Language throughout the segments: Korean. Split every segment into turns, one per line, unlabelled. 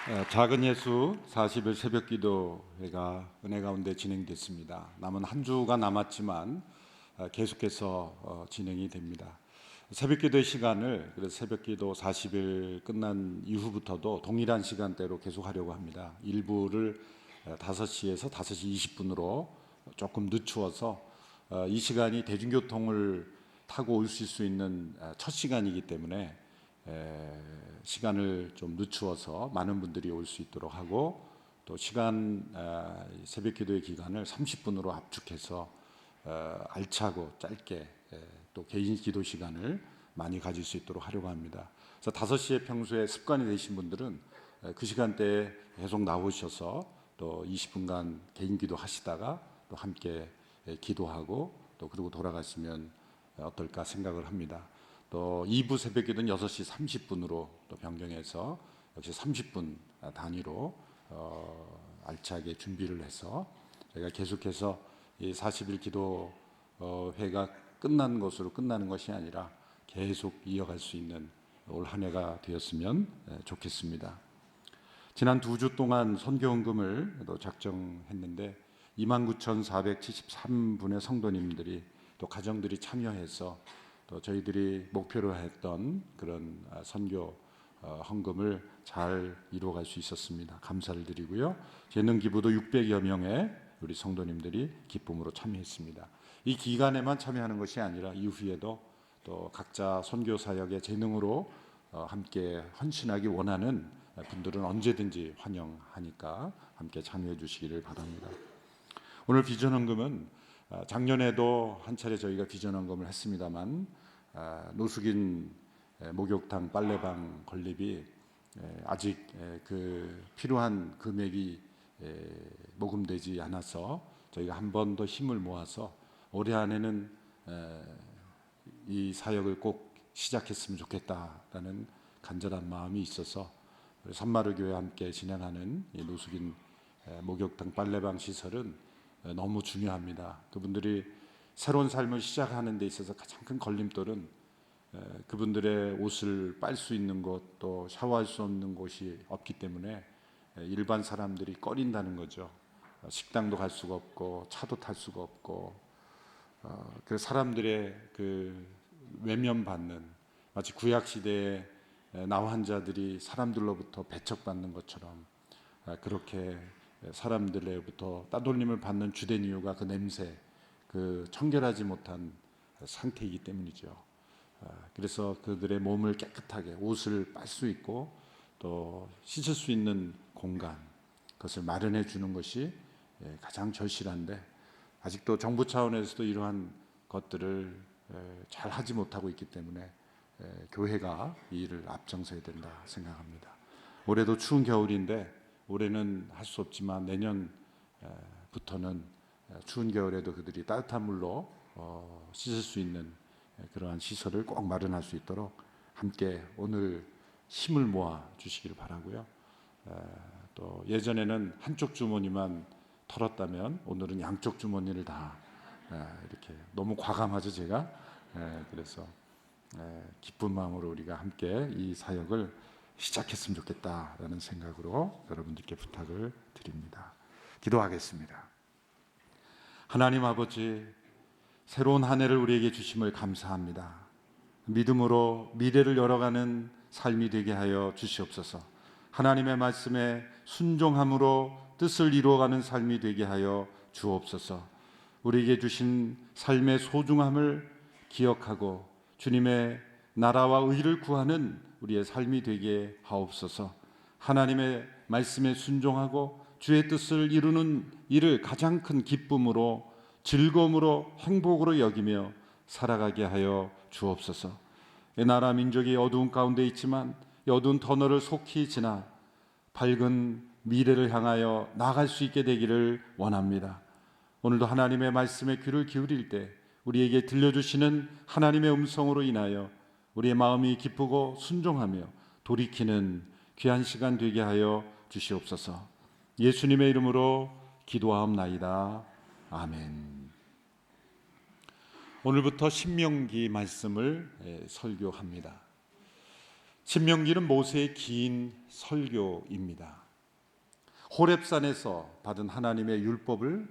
작은 예수 40일 새벽기도회가 은혜 가운데 진행됐습니다. 남은 한 주가 남았지만 계속해서 진행이 됩니다. 새벽기도의 시간을 그래서 새벽기도 40일 끝난 이후부터도 동일한 시간대로 계속하려고 합니다. 일부를 5시에서 5시 20분으로 조금 늦추어서 이 시간이 대중교통을 타고 오실 수 있는 첫 시간이기 때문에 시간을 좀 늦추어서 많은 분들이 올 수 있도록 하고, 또 시간 새벽 기도의 기간을 30분으로 압축해서 알차고 짧게 또 개인 기도 시간을 많이 가질 수 있도록 하려고 합니다. 그래서 5시에 평소에 습관이 되신 분들은 그 시간대에 계속 나오셔서 또 20분간 개인 기도 하시다가 또 함께 기도하고 또 그리고 돌아가시면 어떨까 생각을 합니다. 또 2부 새벽 기도는 6시 30분으로 또 변경해서 역시 30분 단위로 알차게 준비를 해서 저희가 계속해서 이 40일 기도 회가 끝난 것으로 끝나는 것이 아니라 계속 이어갈 수 있는 올 한 해가 되었으면 좋겠습니다. 지난 2주 동안 선교헌금을 또 작정했는데 29,473분의 성도님들이 또 가정들이 참여해서 또 저희들이 목표로 했던 그런 선교 헌금을 잘 이루어갈 수 있었습니다. 감사를 드리고요. 재능 기부도 600여 명의 우리 성도님들이 기쁨으로 참여했습니다. 이 기간에만 참여하는 것이 아니라 이후에도 또 각자 선교 사역의 재능으로 함께 헌신하기 원하는 분들은 언제든지 환영하니까 함께 참여해 주시기를 바랍니다. 오늘 비전 헌금은 작년에도 한 차례 저희가 비전 헌금을 했습니다만 노숙인 목욕탕 빨래방 건립이 아직 그 필요한 금액이 모금되지 않아서 저희가 한 번 더 힘을 모아서 올해 안에는 이 사역을 꼭 시작했으면 좋겠다라는 간절한 마음이 있어서 산마루 교회와 함께 진행하는 이 노숙인 목욕탕 빨래방 시설은 너무 중요합니다. 그분들이 새로운 삶을 시작하는 데 있어서 가장 큰 걸림돌은 그분들의 옷을 빨 수 있는 곳, 또 샤워할 수 없는 곳이 없기 때문에 일반 사람들이 꺼린다는 거죠. 식당도 갈 수가 없고 차도 탈 수가 없고, 그 사람들의 그 외면받는, 마치 구약 시대에 나 환자들이 사람들로부터 배척받는 것처럼 그렇게 사람들로부터 따돌림을 받는 주된 이유가 그 냄새, 그 청결하지 못한 상태이기 때문이죠. 그래서 그들의 몸을 깨끗하게 옷을 빨 수 있고 또 씻을 수 있는 공간, 그것을 마련해 주는 것이 가장 절실한데, 아직도 정부 차원에서도 이러한 것들을 잘 하지 못하고 있기 때문에 교회가 이 일을 앞장서야 된다 생각합니다. 올해도 추운 겨울인데 올해는 할 수 없지만 내년부터는 추운 겨울에도 그들이 따뜻한 물로 씻을 수 있는 그러한 시설을 꼭 마련할 수 있도록 함께 오늘 힘을 모아 주시기를 바라고요. 또 예전에는 한쪽 주머니만 털었다면 오늘은 양쪽 주머니를 다 이렇게, 너무 과감하죠 제가. 그래서 기쁜 마음으로 우리가 함께 이 사역을 시작했으면 좋겠다라는 생각으로 여러분들께 부탁을 드립니다. 기도하겠습니다. 하나님 아버지, 새로운 한 해를 우리에게 주심을 감사합니다. 믿음으로 미래를 열어가는 삶이 되게 하여 주시옵소서. 하나님의 말씀에 순종함으로 뜻을 이루어가는 삶이 되게 하여 주옵소서. 우리에게 주신 삶의 소중함을 기억하고 주님의 나라와 의를 구하는 우리의 삶이 되게 하옵소서. 하나님의 말씀에 순종하고 주의 뜻을 이루는 일을 가장 큰 기쁨으로, 즐거움으로, 행복으로 여기며 살아가게 하여 주옵소서. 이 나라 민족이 어두운 가운데 있지만 이 어두운 터널을 속히 지나 밝은 미래를 향하여 나아갈 수 있게 되기를 원합니다. 오늘도 하나님의 말씀에 귀를 기울일 때 우리에게 들려주시는 하나님의 음성으로 인하여 우리의 마음이 기쁘고 순종하며 돌이키는 귀한 시간 되게 하여 주시옵소서. 예수님의 이름으로 기도하옵나이다. 아멘. 오늘부터 신명기 말씀을 설교합니다. 신명기는 모세의 긴 설교입니다. 호렙산에서 받은 하나님의 율법을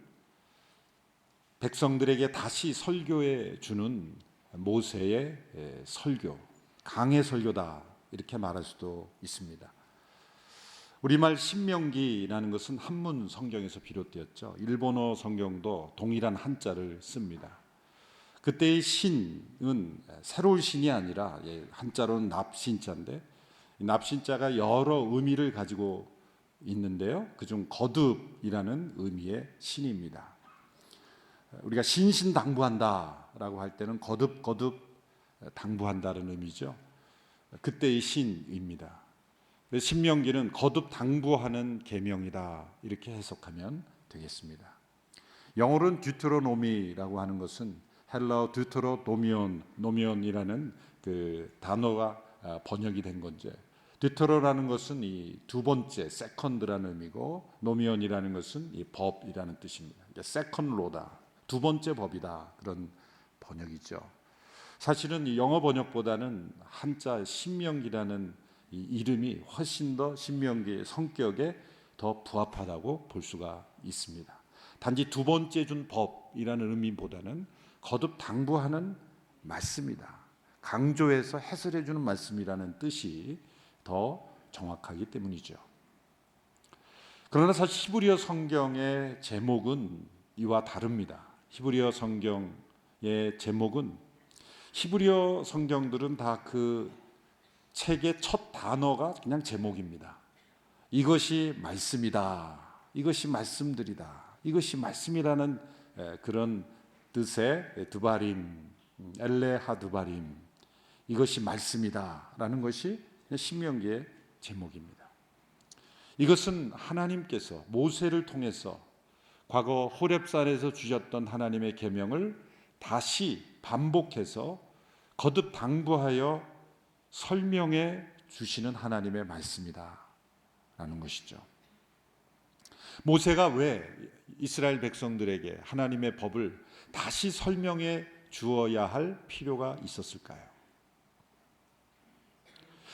백성들에게 다시 설교해 주는 모세의 설교, 강해 설교다 이렇게 말할 수도 있습니다. 우리말 신명기라는 것은 한문 성경에서 비롯되었죠. 일본어 성경도 동일한 한자를 씁니다. 그때의 신은 새로운 신이 아니라 한자로는 납신자인데, 납신자가 여러 의미를 가지고 있는데요, 그중 거듭이라는 의미의 신입니다. 우리가 신신당부한다라고 할 때는 거듭 당부한다는 의미죠. 그때의 신입니다. 신명기는 거듭 당부하는 계명이다 이렇게 해석하면 되겠습니다. 영어로는 듀테로노미라고 하는 것은 헬라어 노미온이라는 그 단어가 번역이 된 건데, 듀테로라는 것은 이 두 번째 세컨드라는 의미고, 노미온이라는 것은 이 법이라는 뜻입니다. 세컨드 로다, 두 번째 법이다, 그런 번역이죠. 사실은 이 영어 번역보다는 한자 신명기라는 이 이름이 훨씬 더 신명기의 성격에 더 부합하다고 볼 수가 있습니다. 단지 두 번째 준 법이라는 의미보다는 거듭 당부하는 말씀이다, 강조해서 해설해 주는 말씀이라는 뜻이 더 정확하기 때문이죠. 그러나 사실 히브리어 성경의 제목은 이와 다릅니다. 히브리어 성경의 제목은, 히브리어 성경들은 다 그 책의 첫 단어가 그냥 제목입니다. 이것이 말씀이다, 이것이 말씀들이다, 이것이 말씀이라는 그런 뜻의 드바림, 엘레하 드바림, 이것이 말씀이다라는 것이 신명기의 제목입니다. 이것은 하나님께서 모세를 통해서 과거 호렙산에서 주셨던 하나님의 계명을 다시 반복해서 거듭 당부하여 설명해 주시는 하나님의 말씀이다라는 것이죠. 모세가 왜 이스라엘 백성들에게 하나님의 법을 다시 설명해 주어야 할 필요가 있었을까요?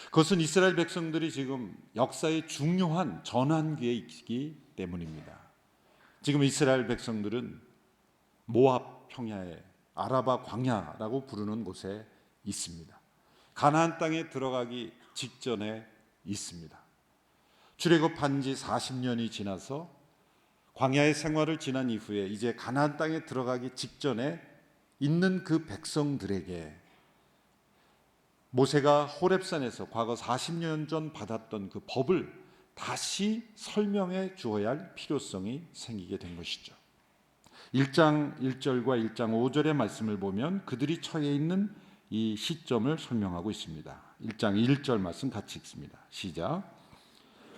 그것은 이스라엘 백성들이 지금 역사의 중요한 전환기에 있기 때문입니다. 지금 이스라엘 백성들은 모압 평야에 아라바 광야라고 부르는 곳에 있습니다. 가나안 땅에 들어가기 직전에 있습니다. 출애굽한 지 40년이 지나서 광야의 생활을 지난 이후에 이제 가나안 땅에 들어가기 직전에 있는 그 백성들에게 모세가 호렙산에서 과거 40년 전 받았던 그 법을 다시 설명해 주어야 할 필요성이 생기게 된 것이죠. 1장 1절과 1장 5절의 말씀을 보면 그들이 처해 있는 이 시점을 설명하고 있습니다. 1장 1절 말씀 같이 읽습니다. 시작.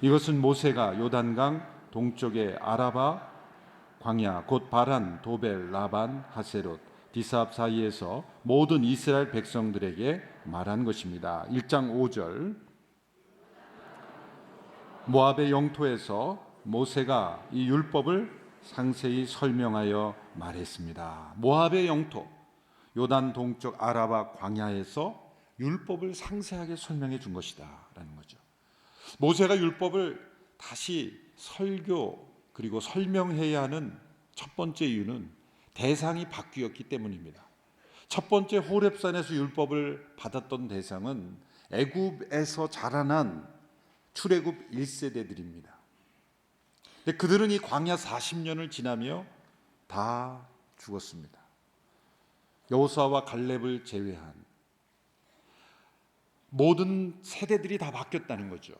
이것은 모세가 요단강 동쪽의 아라바 광야 곧 바란, 도벨, 라반, 하세롯, 디사압 사이에서 모든 이스라엘 백성들에게 말한 것입니다. 1장 5절. 모압의 영토에서 모세가 이 율법을 상세히 설명하여 말했습니다. 모압의 영토, 요단 동쪽 아라바 광야에서 율법을 상세하게 설명해 준 것이다 라는 거죠. 모세가 율법을 다시 설교 그리고 설명해야 하는 첫 번째 이유는 대상이 바뀌었기 때문입니다. 첫 번째 호렙산에서 율법을 받았던 대상은 애굽에서 자라난 출애굽 1세대들입니다. 근데 그들은 이 광야 40년을 지나며 다 죽었습니다. 여호수아와 갈렙을 제외한 모든 세대들이 다 바뀌었다는 거죠.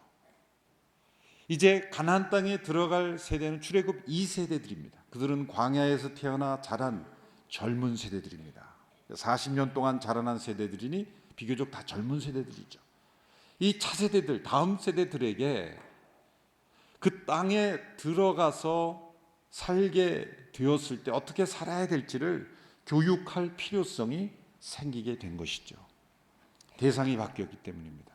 이제 가나안 땅에 들어갈 세대는 출애굽 2세대들입니다. 그들은 광야에서 태어나 자란 젊은 세대들입니다. 40년 동안 자라난 세대들이니 비교적 다 젊은 세대들이죠. 이 차세대들, 다음 세대들에게 그 땅에 들어가서 살게 되었을 때 어떻게 살아야 될지를 교육할 필요성이 생기게 된 것이죠. 대상이 바뀌었기 때문입니다.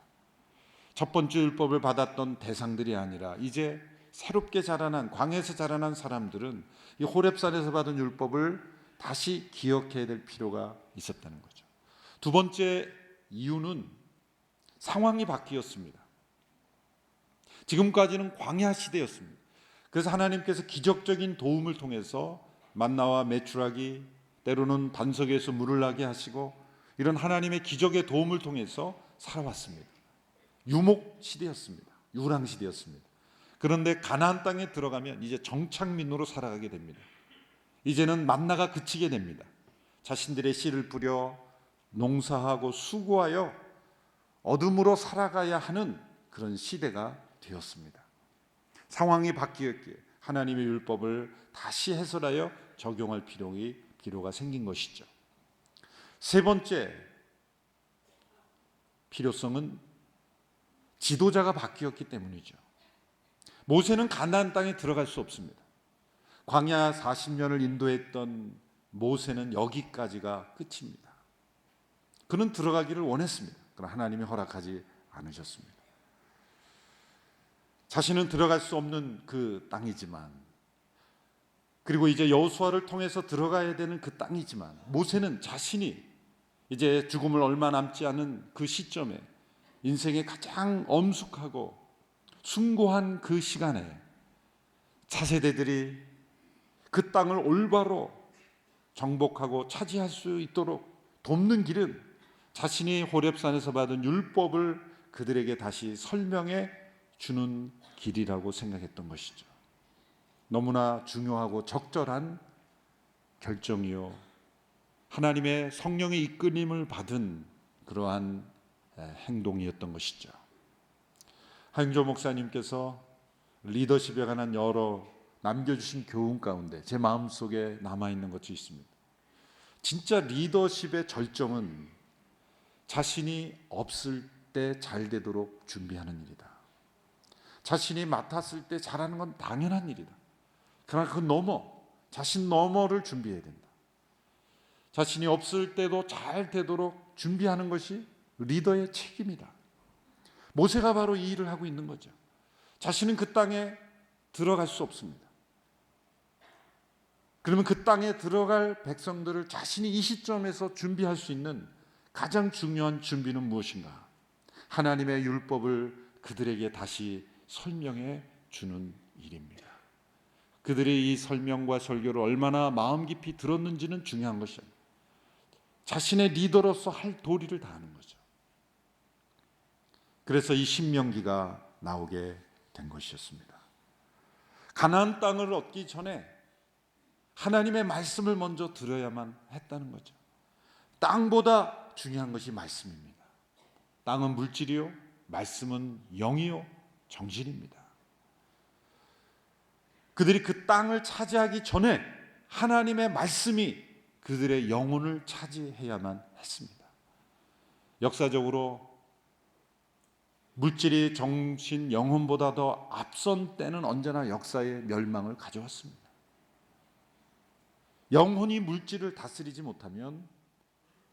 첫 번째 율법을 받았던 대상들이 아니라 이제 새롭게 자라난, 광야에서 자라난 사람들은 이 호렙산에서 받은 율법을 다시 기억해야 될 필요가 있었다는 거죠. 두 번째 이유는 상황이 바뀌었습니다. 지금까지는 광야 시대였습니다. 그래서 하나님께서 기적적인 도움을 통해서 만나와 메추라기, 때로는 반석에서 물을 나게 하시고 이런 하나님의 기적의 도움을 통해서 살아왔습니다. 유목 시대였습니다. 유랑 시대였습니다. 그런데 가나안 땅에 들어가면 이제 정착민으로 살아가게 됩니다. 이제는 만나가 그치게 됩니다. 자신들의 씨를 뿌려 농사하고 수고하여 어둠으로 살아가야 하는 그런 시대가 되었습니다. 상황이 바뀌었기에 하나님의 율법을 다시 해설하여 적용할 필요가 생긴 것이죠. 세 번째 필요성은 지도자가 바뀌었기 때문이죠. 모세는 가나안 땅에 들어갈 수 없습니다. 광야 40년을 인도했던 모세는 여기까지가 끝입니다. 그는 들어가기를 원했습니다. 그러나 하나님이 허락하지 않으셨습니다. 자신은 들어갈 수 없는 그 땅이지만, 그리고 이제 여호수아를 통해서 들어가야 되는 그 땅이지만, 모세는 자신이 이제 죽음을 얼마 남지 않은 그 시점에 인생의 가장 엄숙하고 숭고한 그 시간에 차세대들이 그 땅을 올바로 정복하고 차지할 수 있도록 돕는 길은 자신이 호렙산에서 받은 율법을 그들에게 다시 설명해 주는 길이라고 생각했던 것이죠. 너무나 중요하고 적절한 결정이요, 하나님의 성령의 이끌림을 받은 그러한 행동이었던 것이죠. 하영조 목사님께서 리더십에 관한 여러 남겨주신 교훈 가운데 제 마음속에 남아있는 것이 있습니다. 진짜 리더십의 절정은 자신이 없을 때 잘 되도록 준비하는 일이다. 자신이 맡았을 때 잘하는 건 당연한 일이다. 그러나 그 자신 너머를 준비해야 된다. 자신이 없을 때도 잘 되도록 준비하는 것이 리더의 책임이다. 모세가 바로 이 일을 하고 있는 거죠. 자신은 그 땅에 들어갈 수 없습니다. 그러면 그 땅에 들어갈 백성들을 자신이 이 시점에서 준비할 수 있는 가장 중요한 준비는 무엇인가? 하나님의 율법을 그들에게 다시 설명해 주는 일입니다. 그들이 이 설명과 설교를 얼마나 마음 깊이 들었는지는 중요한 것이 아닙니다. 자신의 리더로서 할 도리를 다하는 거죠. 그래서 이 신명기가 나오게 된 것이었습니다. 가나안 땅을 얻기 전에 하나님의 말씀을 먼저 들어야만 했다는 거죠. 땅보다 중요한 것이 말씀입니다. 땅은 물질이요, 말씀은 영이요, 정신입니다. 그들이 그 땅을 차지하기 전에 하나님의 말씀이 그들의 영혼을 차지해야만 했습니다. 역사적으로 물질이 정신, 영혼보다 더 앞선 때는 언제나 역사의 멸망을 가져왔습니다. 영혼이 물질을 다스리지 못하면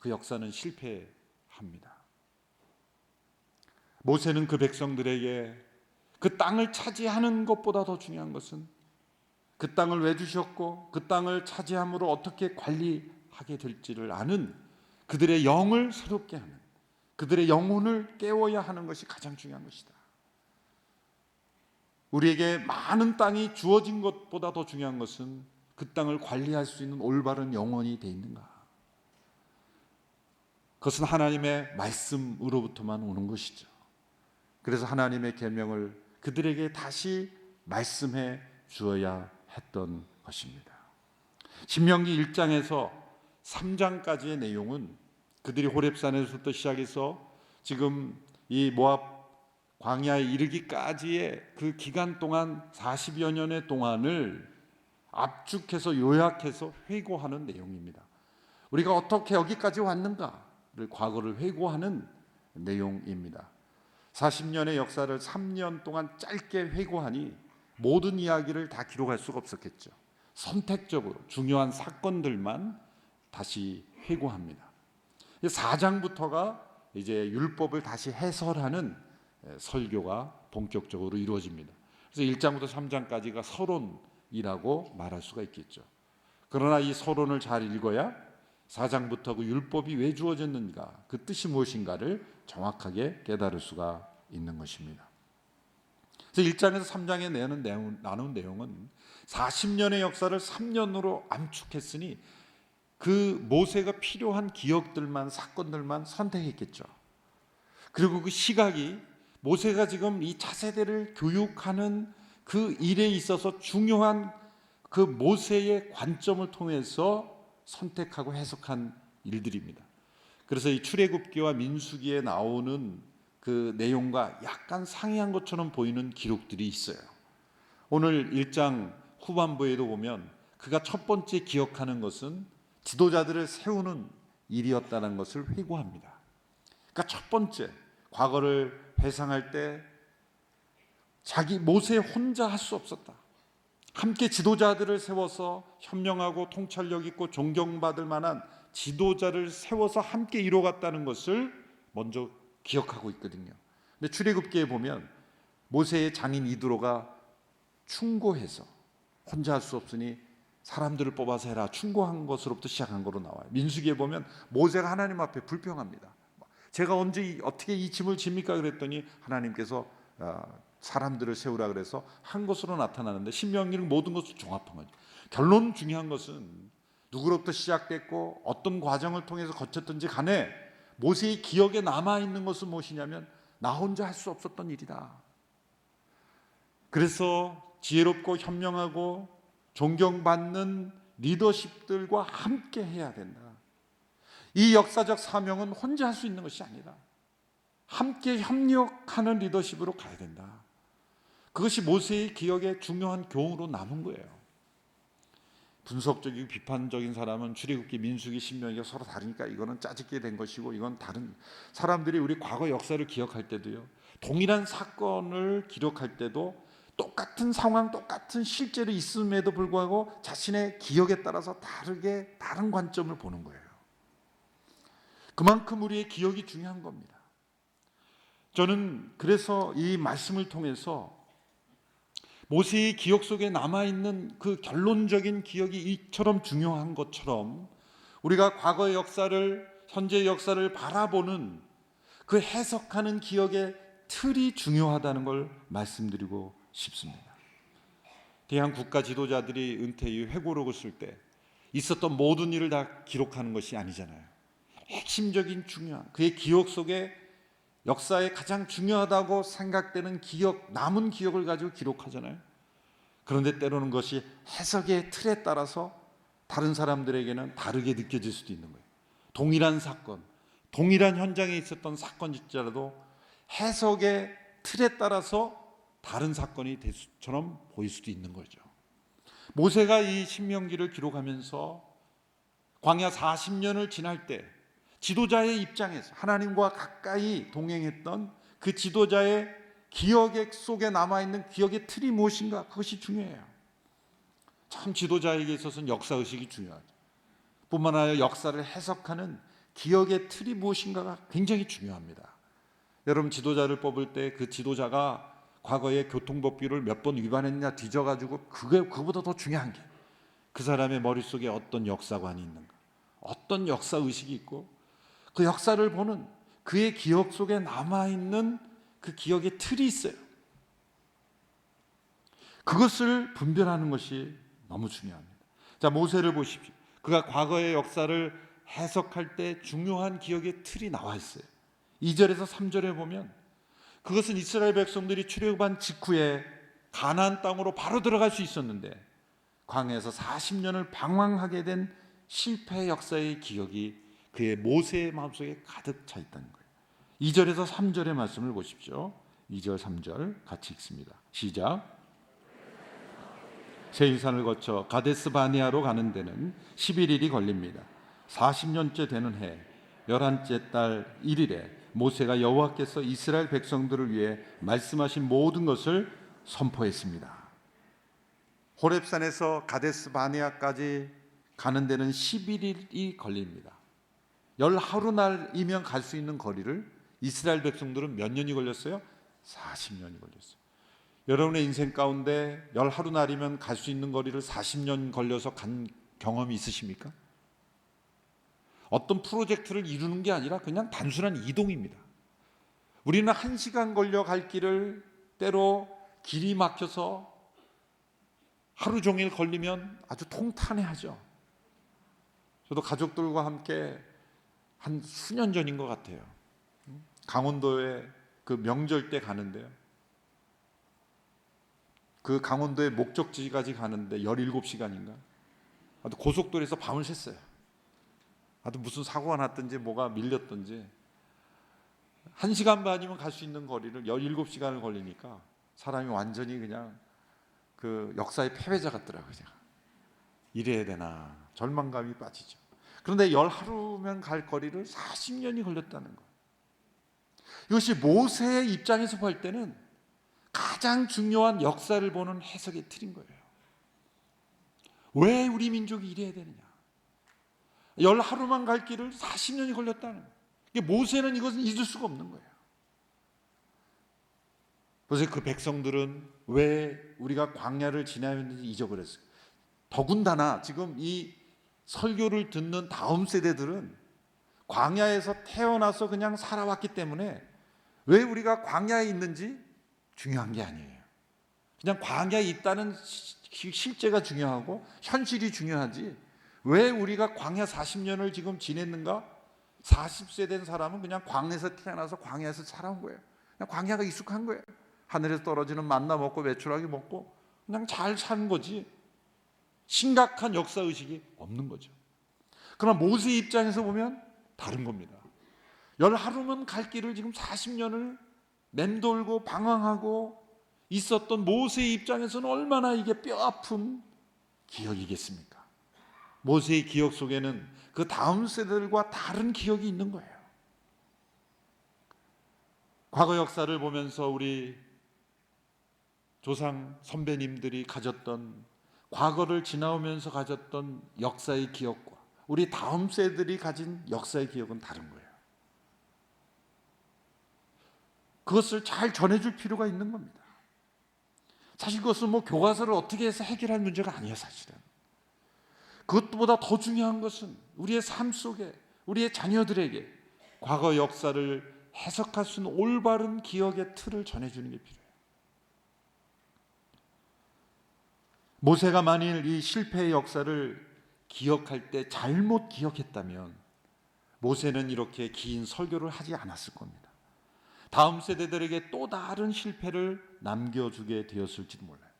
그 역사는 실패합니다. 모세는 그 백성들에게 그 땅을 차지하는 것보다 더 중요한 것은 그 땅을 왜 주셨고 그 땅을 차지함으로 어떻게 관리하게 될지를 아는 그들의 영을 새롭게 하는, 그들의 영혼을 깨워야 하는 것이 가장 중요한 것이다. 우리에게 많은 땅이 주어진 것보다 더 중요한 것은 그 땅을 관리할 수 있는 올바른 영혼이 돼 있는가? 그것은 하나님의 말씀으로부터만 오는 것이죠. 그래서 하나님의 계명을 그들에게 다시 말씀해 주어야 했던 것입니다. 신명기 1장에서 3장까지의 내용은 그들이 호렙산에서부터 시작해서 지금 이 모압 광야에 이르기까지의 그 기간 동안 40여 년의 동안을 압축해서 요약해서 회고하는 내용입니다. 우리가 어떻게 여기까지 왔는가를 과거를 회고하는 내용입니다. 40년의 역사를 3년 동안 짧게 회고하니 모든 이야기를 다 기록할 수가 없었겠죠. 선택적으로 중요한 사건들만 다시 회고합니다. 4장부터가 이제 율법을 다시 해설하는 설교가 본격적으로 이루어집니다. 그래서 1장부터 3장까지가 서론이라고 말할 수가 있겠죠. 그러나 이 서론을 잘 읽어야 4장부터 그 율법이 왜 주어졌는가, 그 뜻이 무엇인가를 정확하게 깨달을 수가 있는 것입니다. 그래서 1장에서 3장에 나눈 내용은 40년의 역사를 3년으로 암축했으니 그 모세가 필요한 기억들만, 사건들만 선택했겠죠. 그리고 그 시각이 모세가 지금 이 차세대를 교육하는 그 일에 있어서 중요한 그 모세의 관점을 통해서 선택하고 해석한 일들입니다. 그래서 이 출애굽기와 민수기에 나오는 그 내용과 약간 상이한 것처럼 보이는 기록들이 있어요. 오늘 1장 후반부에도 보면 그가 첫 번째 기억하는 것은 지도자들을 세우는 일이었다는 것을 회고합니다. 그러니까 첫 번째, 과거를 회상할 때 자기 모세 혼자 할 수 없었다. 함께 지도자들을 세워서 현명하고 통찰력 있고 존경받을 만한 지도자를 세워서 함께 이뤄갔다는 것을 먼저 기억하고 있거든요. 근데 출애굽기에 보면 모세의 장인 이드로가 충고해서 혼자 할 수 없으니 사람들을 뽑아서 해라, 충고한 것으로부터 시작한 거로 나와요. 민수기에 보면 모세가 하나님 앞에 불평합니다. 제가 언제 어떻게 이 짐을 집니까 그랬더니 하나님께서 사람들을 세우라 그래서 한 것으로 나타나는데 신명기는 모든 것을 종합한 거죠. 결론 중요한 것은 누구로부터 시작됐고 어떤 과정을 통해서 거쳤든지 간에 모세의 기억에 남아있는 것은 무엇이냐면 나 혼자 할 수 없었던 일이다. 그래서 지혜롭고 현명하고 존경받는 리더십들과 함께 해야 된다. 이 역사적 사명은 혼자 할 수 있는 것이 아니다. 함께 협력하는 리더십으로 가야 된다. 그것이 모세의 기억에 중요한 교훈으로 남은 거예요. 분석적이고 비판적인 사람은 출애굽기, 민수기, 신명기가 서로 다르니까 이거는 짜집게 된 것이고 이건 다른, 사람들이 우리 과거 역사를 기억할 때도요, 동일한 사건을 기록할 때도 똑같은 상황, 똑같은 실제로 있음에도 불구하고 자신의 기억에 따라서 다른 관점을 보는 거예요. 그만큼 우리의 기억이 중요한 겁니다. 저는 그래서 이 말씀을 통해서 모세의 기억 속에 남아있는 그 결론적인 기억이 이처럼 중요한 것처럼 우리가 과거의 역사를, 현재의 역사를 바라보는 그 해석하는 기억의 틀이 중요하다는 걸 말씀드리고 싶습니다. 대한 국가 지도자들이 은퇴 이후 회고록을 쓸 때 있었던 모든 일을 다 기록하는 것이 아니잖아요. 핵심적인 중요한 그의 기억 속에 역사에 가장 중요하다고 생각되는 기억, 남은 기억을 가지고 기록하잖아요. 그런데 때로는 그것이 해석의 틀에 따라서 다른 사람들에게는 다르게 느껴질 수도 있는 거예요. 동일한 사건, 동일한 현장에 있었던 사건일지라도 해석의 틀에 따라서 다른 사건이 될 수처럼 보일 수도 있는 거죠. 모세가 이 신명기를 기록하면서 광야 40년을 지날 때 지도자의 입장에서 하나님과 가까이 동행했던 그 지도자의 기억 속에 남아있는 기억의 틀이 무엇인가, 그것이 중요해요. 참 지도자에게 있어서는 역사의식이 중요하죠. 뿐만 아니라 역사를 해석하는 기억의 틀이 무엇인가가 굉장히 중요합니다. 여러분, 지도자를 뽑을 때 그 지도자가 과거에 교통법규를 몇 번 위반했냐 뒤져가지고 그거보다 더 중요한 게 그 사람의 머릿속에 어떤 역사관이 있는가, 어떤 역사의식이 있고 그 역사를 보는 그의 기억 속에 남아있는 그 기억의 틀이 있어요. 그것을 분별하는 것이 너무 중요합니다. 자, 모세를 보십시오. 그가 과거의 역사를 해석할 때 중요한 기억의 틀이 나와 있어요. 2절에서 3절에 보면 그것은 이스라엘 백성들이 출애굽한 직후에 가나안 땅으로 바로 들어갈 수 있었는데 광야에서 40년을 방황하게 된 실패 역사의 기억이 그의 모세의 마음속에 가득 차 있다는 거예요. 2절에서 3절의 말씀을 보십시오. 2절 3절 같이 읽습니다. 시작. 세일산을 거쳐 가데스 바네아로 가는 데는 11일이 걸립니다. 40년째 되는 해 11째 달 1일에 모세가 여호와께서 이스라엘 백성들을 위해 말씀하신 모든 것을 선포했습니다. 호렙산에서 가데스 바네아까지 가는 데는 11일이 걸립니다. 10하루날이면 갈 수 있는 거리를 이스라엘 백성들은 몇 년이 걸렸어요? 40년이 걸렸어요. 여러분의 인생 가운데 10하루날이면 갈 수 있는 거리를 40년 걸려서 간 경험이 있으십니까? 어떤 프로젝트를 이루는 게 아니라 그냥 단순한 이동입니다. 우리는 1시간 걸려 갈 길을 때로 길이 막혀서 하루 종일 걸리면 아주 통탄해하죠. 저도 가족들과 함께 한 수년 전인 것 같아요. 강원도에 그 명절 때 가는데요. 그 강원도의 목적지까지 가는데 17시간인가? 아주 고속도로에서 밤을 샜어요. 아주 무슨 사고가 났든지 뭐가 밀렸든지 1시간 반이면 갈 수 있는 거리를 17시간을 걸리니까 사람이 완전히 그냥 그 역사의 패배자 같더라고요. 제가. 이래야 되나 절망감이 빠지죠. 그런데 10하루면 갈 거리를 40년이 걸렸다는 거예요. 이것이 모세의 입장에서 볼 때는 가장 중요한 역사를 보는 해석의 틀인 거예요. 왜 우리 민족이 이래야 되느냐? 10하루만 갈 길을 40년이 걸렸다는 거예요. 모세는 이것은 잊을 수가 없는 거예요. 그래서 그 백성들은 왜 우리가 광야를 지나야 했는지 잊어버렸어요. 더군다나 지금 이 설교를 듣는 다음 세대들은 광야에서 태어나서 그냥 살아왔기 때문에 왜 우리가 광야에 있는지 중요한 게 아니에요. 그냥 광야에 있다는 실제가 중요하고 현실이 중요하지, 왜 우리가 광야 40년을 지금 지냈는가? 40세 된 사람은 그냥 광야에서 태어나서 광야에서 살아온 거예요. 그냥 광야가 익숙한 거예요. 하늘에서 떨어지는 만나 먹고 메추라기 먹고 그냥 잘 사는 거지 심각한 역사의식이 없는 거죠. 그러나 모세 입장에서 보면 다른 겁니다. 10하루면 갈 길을 지금 40년을 맴돌고 방황하고 있었던 모세의 입장에서는 얼마나 이게 뼈아픈 기억이겠습니까? 모세의 기억 속에는 그 다음 세대들과 다른 기억이 있는 거예요. 과거 역사를 보면서 우리 조상 선배님들이 가졌던, 과거를 지나오면서 가졌던 역사의 기억과 우리 다음 세대들이 가진 역사의 기억은 다른 거예요. 그것을 잘 전해줄 필요가 있는 겁니다. 사실 그것은 뭐 교과서를 어떻게 해서 해결할 문제가 아니에요. 사실은 그것보다 더 중요한 것은 우리의 삶 속에 우리의 자녀들에게 과거 역사를 해석할 수 있는 올바른 기억의 틀을 전해주는 게 필요해요. 모세가 만일 이 실패의 역사를 기억할 때 잘못 기억했다면 모세는 이렇게 긴 설교를 하지 않았을 겁니다. 다음 세대들에게 또 다른 실패를 남겨주게 되었을지도 몰라요.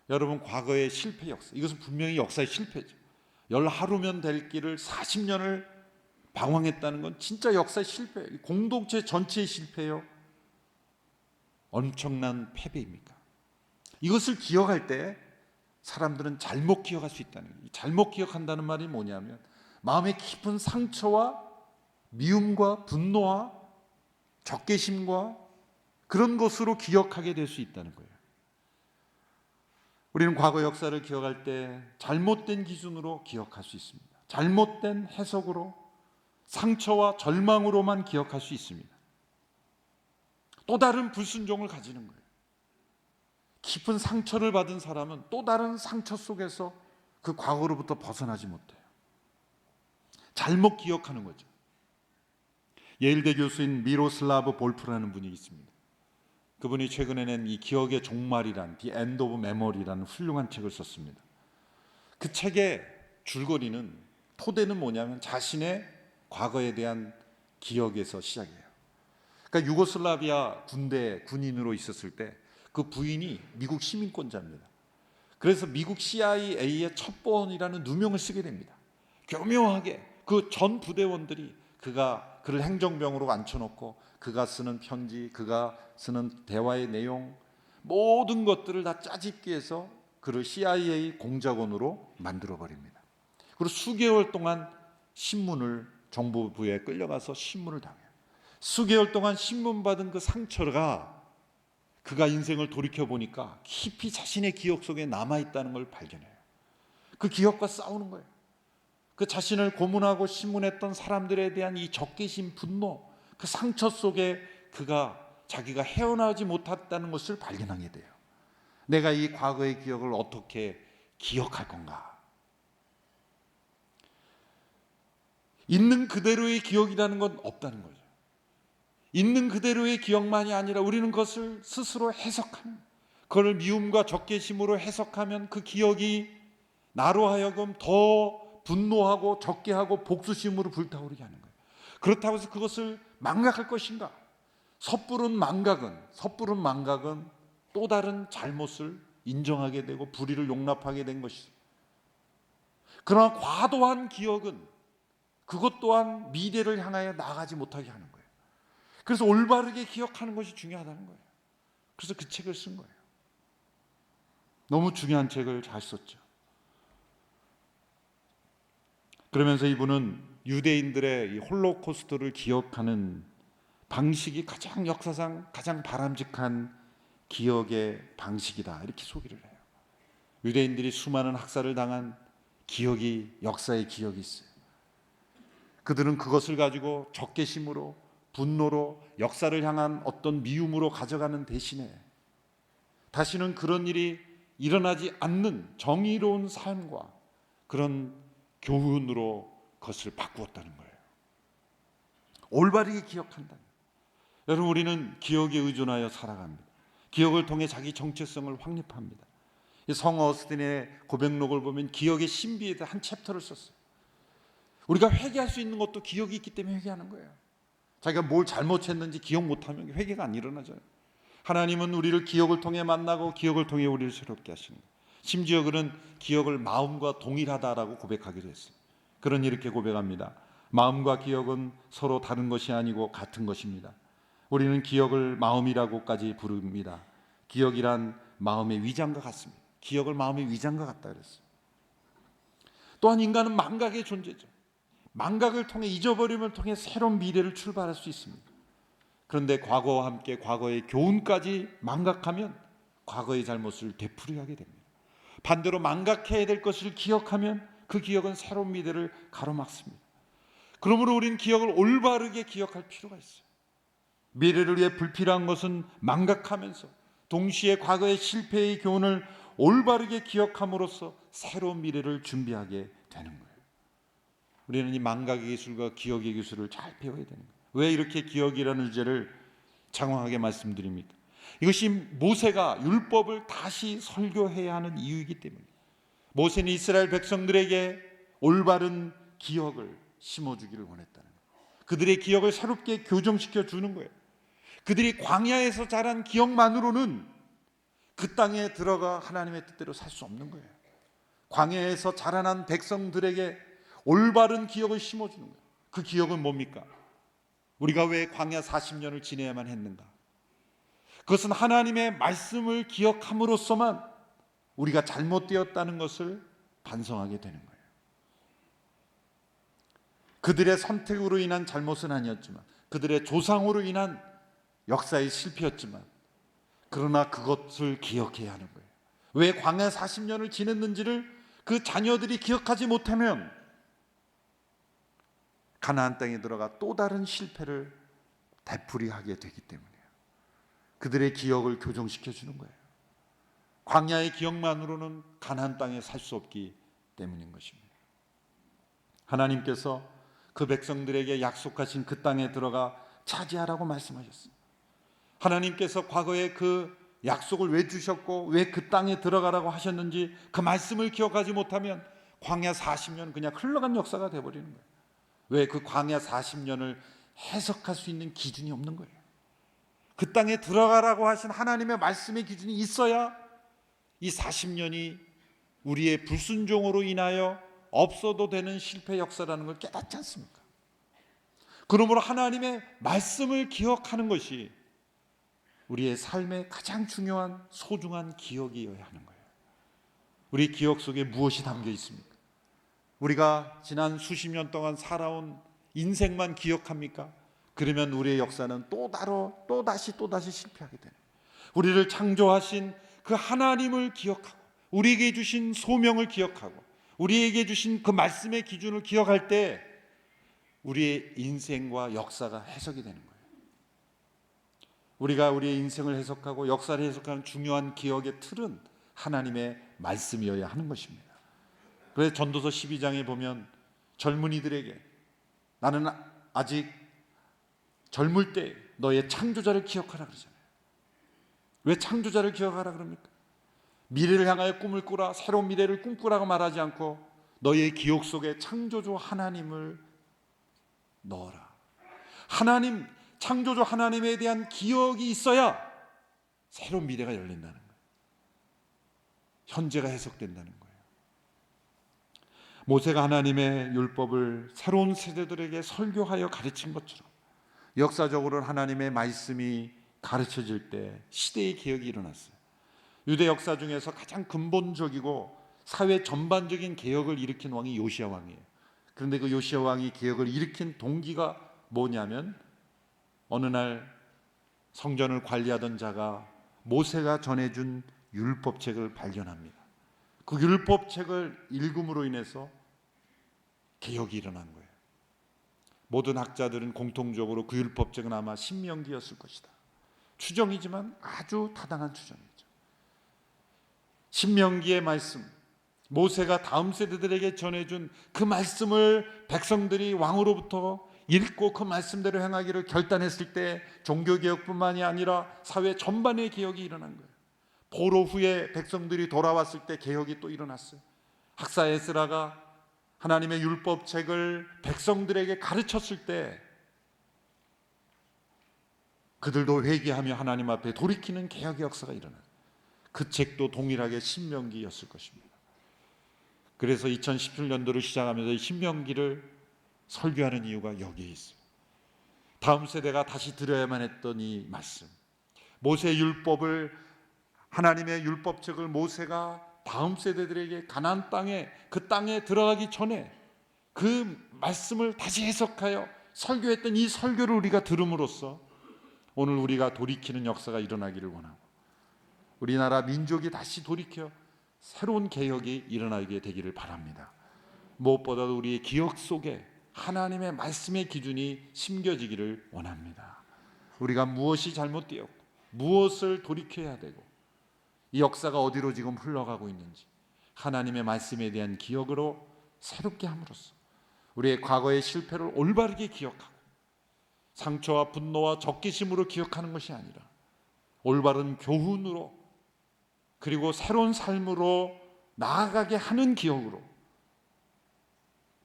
여러분, 과거의 실패 역사, 이것은 분명히 역사의 실패죠. 10하루면 될 길을 40년을 방황했다는 건 진짜 역사의 실패예요. 공동체 전체의 실패요. 엄청난 패배입니까? 이것을 기억할 때 사람들은 잘못 기억할 수 있다는 거예요. 잘못 기억한다는 말이 뭐냐면 마음의 깊은 상처와 미움과 분노와 적개심과 그런 것으로 기억하게 될 수 있다는 거예요. 우리는 과거 역사를 기억할 때 잘못된 기준으로 기억할 수 있습니다. 잘못된 해석으로 상처와 절망으로만 기억할 수 있습니다. 또 다른 불순종을 가지는 거예요. 깊은 상처를 받은 사람은 또 다른 상처 속에서 그 과거로부터 벗어나지 못해요. 잘못 기억하는 거죠. 예일대 교수인 미로슬라브 볼프라는 분이 있습니다. 그분이 최근에 낸 이 기억의 종말이란 The End of Memory라는 훌륭한 책을 썼습니다. 그 책의 줄거리는, 토대는 뭐냐면 자신의 과거에 대한 기억에서 시작해요. 그러니까 유고슬라비아 군대 군인으로 있었을 때 그 부인이 미국 시민권자입니다. 그래서 미국 CIA의 첩보원이라는 누명을 쓰게 됩니다. 교묘하게 그 전 부대원들이 그를 행정병으로 앉혀놓고 그가 쓰는 편지, 그가 쓰는 대화의 내용, 모든 것들을 다 짜집기 해서 그를 CIA 공작원으로 만들어버립니다. 그리고 수개월 동안 신문을, 정보부에 끌려가서 신문을 당해요. 수개월 동안 신문 받은 그 상처가 그가 인생을 돌이켜보니까 깊이 자신의 기억 속에 남아있다는 걸 발견해요. 그 기억과 싸우는 거예요. 그 자신을 고문하고 신문했던 사람들에 대한 이 적개심, 분노, 그 상처 속에 자기가 헤어나오지 못했다는 것을 발견하게 돼요. 내가 이 과거의 기억을 어떻게 기억할 건가? 있는 그대로의 기억이라는 건 없다는 거죠. 있는 그대로의 기억만이 아니라 우리는 그것을 스스로 해석하는, 그걸 미움과 적개심으로 해석하면 그 기억이 나로 하여금 더 분노하고 적개하고 복수심으로 불타오르게 하는 거예요. 그렇다고 해서 그것을 망각할 것인가? 섣부른 망각은 또 다른 잘못을 인정하게 되고 불의를 용납하게 된 것이죠. 그러나 과도한 기억은 그것 또한 미래를 향하여 나아가지 못하게 하는 거예요. 그래서 올바르게 기억하는 것이 중요하다는 거예요. 그래서 그 책을 쓴 거예요. 너무 중요한 책을 잘 썼죠. 그러면서 이분은 유대인들의 이 홀로코스트를 기억하는 방식이 가장 역사상 가장 바람직한 기억의 방식이다, 이렇게 소개를 해요. 유대인들이 수많은 학살을 당한 역사의 기억이 있어요. 그들은 그것을 가지고 적개심으로, 분노로, 역사를 향한 어떤 미움으로 가져가는 대신에 다시는 그런 일이 일어나지 않는 정의로운 삶과 그런 교훈으로 그것을 바꾸었다는 거예요. 올바르게 기억한다. 여러분, 우리는 기억에 의존하여 살아갑니다. 기억을 통해 자기 정체성을 확립합니다. 성 어스틴의 고백록을 보면 기억의 신비에 대한 한 챕터를 썼어요. 우리가 회개할 수 있는 것도 기억이 있기 때문에 회개하는 거예요. 자기가 뭘 잘못했는지 기억 못하면 회개가 안 일어나져요. 하나님은 우리를 기억을 통해 만나고 기억을 통해 우리를 새롭게 하시는 거예요. 심지어 그는 기억을 마음과 동일하다라고 고백하기도 했어요. 그는 이렇게 고백합니다. 마음과 기억은 서로 다른 것이 아니고 같은 것입니다. 우리는 기억을 마음이라고까지 부릅니다. 기억이란 마음의 위장과 같습니다. 기억을 마음의 위장과 같다 그랬어요. 또한 인간은 망각의 존재죠. 망각을 통해, 잊어버림을 통해 새로운 미래를 출발할 수 있습니다. 그런데 과거와 함께 과거의 교훈까지 망각하면 과거의 잘못을 되풀이하게 됩니다. 반대로 망각해야 될 것을 기억하면 그 기억은 새로운 미래를 가로막습니다. 그러므로 우리는 기억을 올바르게 기억할 필요가 있어요. 미래를 위해 불필요한 것은 망각하면서 동시에 과거의 실패의 교훈을 올바르게 기억함으로써 새로운 미래를 준비하게 되는 거예요. 우리는 이 망각의 기술과 기억의 기술을 잘 배워야 되는 거예요. 왜 이렇게 기억이라는 주제를 장황하게 말씀드립니까? 이것이 모세가 율법을 다시 설교해야 하는 이유이기 때문에, 모세는 이스라엘 백성들에게 올바른 기억을 심어주기를 원했다는 거예요. 그들의 기억을 새롭게 교정시켜 주는 거예요. 그들이 광야에서 자란 기억만으로는 그 땅에 들어가 하나님의 뜻대로 살 수 없는 거예요. 광야에서 자라난 백성들에게 올바른 기억을 심어주는 거예요. 그 기억은 뭡니까? 우리가 왜 광야 40년을 지내야만 했는가? 그것은 하나님의 말씀을 기억함으로써만 우리가 잘못되었다는 것을 반성하게 되는 거예요. 그들의 선택으로 인한 잘못은 아니었지만, 그들의 조상으로 인한 역사의 실패였지만, 그러나 그것을 기억해야 하는 거예요. 왜 광야 40년을 지냈는지를 그 자녀들이 기억하지 못하면 가나안 땅에 들어가 또 다른 실패를 되풀이하게 되기 때문이에요. 그들의 기억을 교정시켜 주는 거예요. 광야의 기억만으로는 가나안 땅에 살 수 없기 때문인 것입니다. 하나님께서 그 백성들에게 약속하신 그 땅에 들어가 차지하라고 말씀하셨습니다. 하나님께서 과거에 그 약속을 왜 주셨고 왜 그 땅에 들어가라고 하셨는지 그 말씀을 기억하지 못하면 광야 40년 그냥 흘러간 역사가 되어버리는 거예요. 왜? 그 광야 40년을 해석할 수 있는 기준이 없는 거예요. 그 땅에 들어가라고 하신 하나님의 말씀의 기준이 있어야 이 40년이 우리의 불순종으로 인하여 없어도 되는 실패 역사라는 걸 깨닫지 않습니까? 그러므로 하나님의 말씀을 기억하는 것이 우리의 삶의 가장 중요한 소중한 기억이어야 하는 거예요. 우리 기억 속에 무엇이 담겨 있습니까? 우리가 지난 수십 년 동안 살아온 인생만 기억합니까? 그러면 우리의 역사는 또다시 실패하게 되는 거예요. 우리를 창조하신 그 하나님을 기억하고 우리에게 주신 소명을 기억하고 우리에게 주신 그 말씀의 기준을 기억할 때 우리의 인생과 역사가 해석이 되는 거예요. 우리가 우리의 인생을 해석하고 역사를 해석하는 중요한 기억의 틀은 하나님의 말씀이어야 하는 것입니다. 그래서 전도서 12장에 보면 젊은이들에게 나는 아직 젊을 때 너의 창조자를 기억하라 그러잖아요. 왜 창조자를 기억하라 그럽니까? 미래를 향하여 꿈을 꾸라, 새로운 미래를 꿈꾸라고 말하지 않고 너의 기억 속에 창조주 하나님을 넣어라. 하나님, 창조주 하나님에 대한 기억이 있어야 새로운 미래가 열린다는 거예요. 현재가 해석된다는 거예요. 모세가 하나님의 율법을 새로운 세대들에게 설교하여 가르친 것처럼 역사적으로 하나님의 말씀이 가르쳐질 때 시대의 개혁이 일어났어요. 유대 역사 중에서 가장 근본적이고 사회 전반적인 개혁을 일으킨 왕이 요시야 왕이에요. 그런데 그 요시야 왕이 개혁을 일으킨 동기가 뭐냐면 어느 날 성전을 관리하던 자가 모세가 전해준 율법책을 발견합니다. 그 율법책을 읽음으로 인해서 개혁이 일어난 거예요. 모든 학자들은 공통적으로 그 율법책은 아마 신명기였을 것이다. 추정이지만 아주 타당한 추정이죠. 신명기의 말씀, 모세가 다음 세대들에게 전해준 그 말씀을 백성들이 왕으로부터 읽고 그 말씀대로 행하기를 결단했을 때 종교개혁뿐만이 아니라 사회 전반의 개혁이 일어난 거예요. 포로 후에 백성들이 돌아왔을 때 개혁이 또 일어났어요. 학사 에스라가 하나님의 율법책을 백성들에게 가르쳤을 때 그들도 회개하며 하나님 앞에 돌이키는 개혁의 역사가 일어나요. 그 책도 동일하게 신명기였을 것입니다. 그래서 2017년도를 시작하면서 신명기를 설교하는 이유가 여기에 있어요. 다음 세대가 다시 들어야만 했던 이 말씀, 모세의 율법을, 하나님의 율법책을 모세가 다음 세대들에게 가나안 땅에, 그 땅에 들어가기 전에 그 말씀을 다시 해석하여 설교했던 이 설교를 우리가 들음으로써 오늘 우리가 돌이키는 역사가 일어나기를 원하고 우리나라 민족이 다시 돌이켜 새로운 개혁이 일어나게 되기를 바랍니다. 무엇보다도 우리의 기억 속에 하나님의 말씀의 기준이 심겨지기를 원합니다. 우리가 무엇이 잘못되었고 무엇을 돌이켜야 되고 이 역사가 어디로 지금 흘러가고 있는지 하나님의 말씀에 대한 기억으로 새롭게 함으로써 우리의 과거의 실패를 올바르게 기억하고 상처와 분노와 적개심으로 기억하는 것이 아니라 올바른 교훈으로 그리고 새로운 삶으로 나아가게 하는 기억으로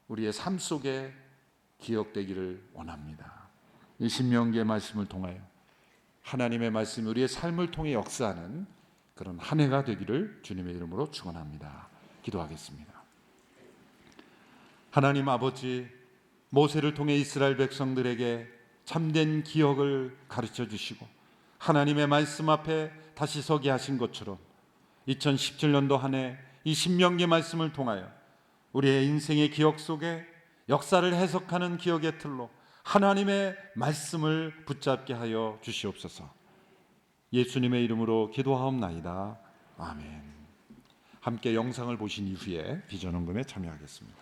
우리의 삶 속에 기억되기를 원합니다. 이 신명기의 말씀을 통하여 하나님의 말씀이 우리의 삶을 통해 역사하는 그런 한 해가 되기를 주님의 이름으로 축원합니다. 기도하겠습니다. 하나님 아버지, 모세를 통해 이스라엘 백성들에게 참된 기억을 가르쳐 주시고 하나님의 말씀 앞에 다시 서게 하신 것처럼 2017년도 한 해 이 신명기 말씀을 통하여 우리의 인생의 기억 속에 역사를 해석하는 기억의 틀로 하나님의 말씀을 붙잡게 하여 주시옵소서. 예수님의 이름으로 기도하옵나이다. 아멘. 함께 영상을 보신 이후에 비전헌금에 참여하겠습니다.